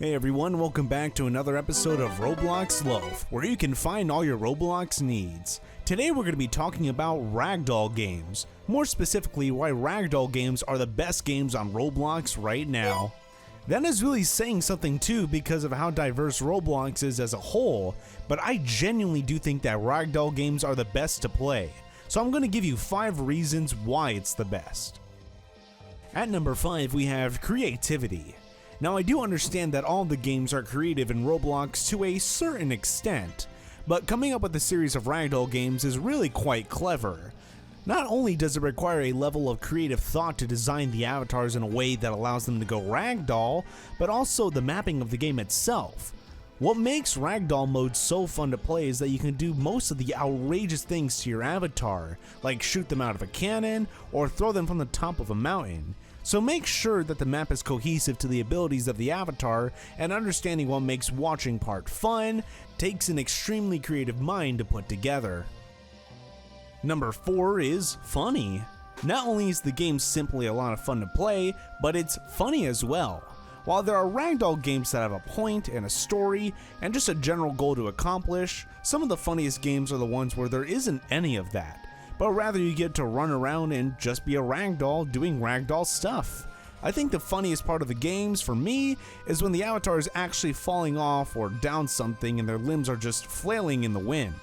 Hey everyone, welcome back to another episode of Roblox Loaf, where you can find all your Roblox needs. Today we're going to be talking about Ragdoll games. More specifically, why Ragdoll games are the best games on Roblox right now. That is really saying something too because of how diverse Roblox is as a whole, but I genuinely do think that Ragdoll games are the best to play. So I'm going to give you 5 reasons why it's the best. At number 5 we have creativity. Now I do understand that all the games are creative in Roblox to a certain extent, but coming up with a series of Ragdoll games is really quite clever. Not only does it require a level of creative thought to design the avatars in a way that allows them to go Ragdoll, but also the mapping of the game itself. What makes Ragdoll mode so fun to play is that you can do most of the outrageous things to your avatar, like shoot them out of a cannon or throw them from the top of a mountain. So make sure that the map is cohesive to the abilities of the avatar, and understanding what makes watching part fun takes an extremely creative mind to put together. Number 4 is funny. Not only is the game simply a lot of fun to play, but it's funny as well. While there are Ragdoll games that have a point and a story and just a general goal to accomplish, some of the funniest games are the ones where there isn't any of that, but rather you get to run around and just be a Ragdoll doing Ragdoll stuff. I think the funniest part of the games for me is when the avatar is actually falling off or down something and their limbs are just flailing in the wind.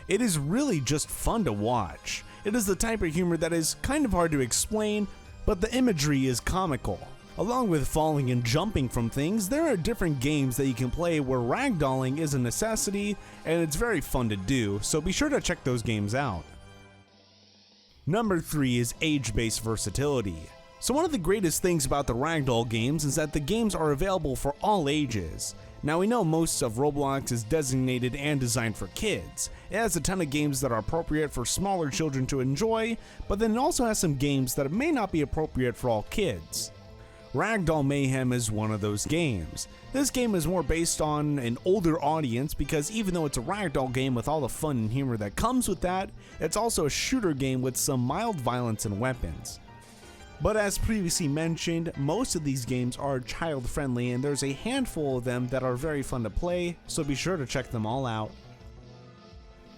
It is really just fun to watch. It is the type of humor that is kind of hard to explain, but the imagery is comical. Along with falling and jumping from things, there are different games that you can play where ragdolling is a necessity and it's very fun to do, so be sure to check those games out. Number 3 is age-based versatility. So one of the greatest things about the Ragdoll games is that the games are available for all ages. Now we know most of Roblox is designated and designed for kids. It has a ton of games that are appropriate for smaller children to enjoy, but then it also has some games that may not be appropriate for all kids. Ragdoll Mayhem is one of those games. This game is more based on an older audience because even though it's a Ragdoll game with all the fun and humor that comes with that, it's also a shooter game with some mild violence and weapons. But as previously mentioned, most of these games are child friendly and there's a handful of them that are very fun to play, so be sure to check them all out.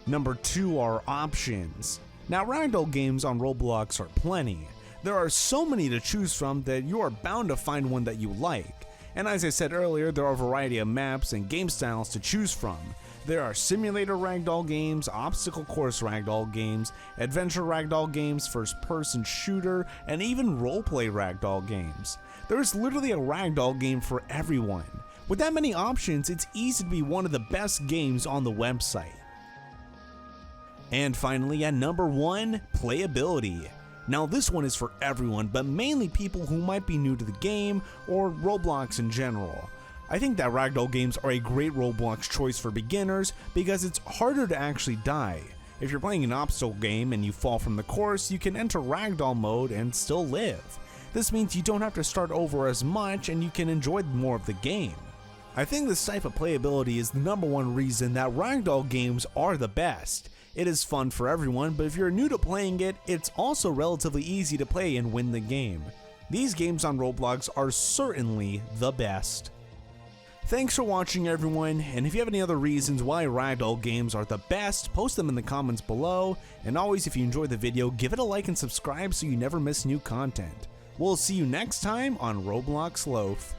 Number 2 are options. Now Ragdoll games on Roblox are plenty. There are so many to choose from that you are bound to find one that you like. And as I said earlier, there are a variety of maps and game styles to choose from. There are simulator Ragdoll games, obstacle course Ragdoll games, adventure Ragdoll games, first-person shooter, and even roleplay Ragdoll games. There is literally a Ragdoll game for everyone. With that many options, it's easy to be one of the best games on the website. And finally, at number 1, playability. Now this one is for everyone, but mainly people who might be new to the game or Roblox in general. I think that Ragdoll games are a great Roblox choice for beginners because it's harder to actually die. If you're playing an obstacle game and you fall from the course, you can enter Ragdoll mode and still live. This means you don't have to start over as much and you can enjoy more of the game. I think this type of playability is the number 1 reason that Ragdoll games are the best. It is fun for everyone, but if you're new to playing it, it's also relatively easy to play and win the game. These games on Roblox are certainly the best. Thanks for watching everyone, and if you have any other reasons why Ragdoll games are the best, post them in the comments below, and always if you enjoyed the video, give it a like and subscribe so you never miss new content. We'll see you next time on Roblox Loaf.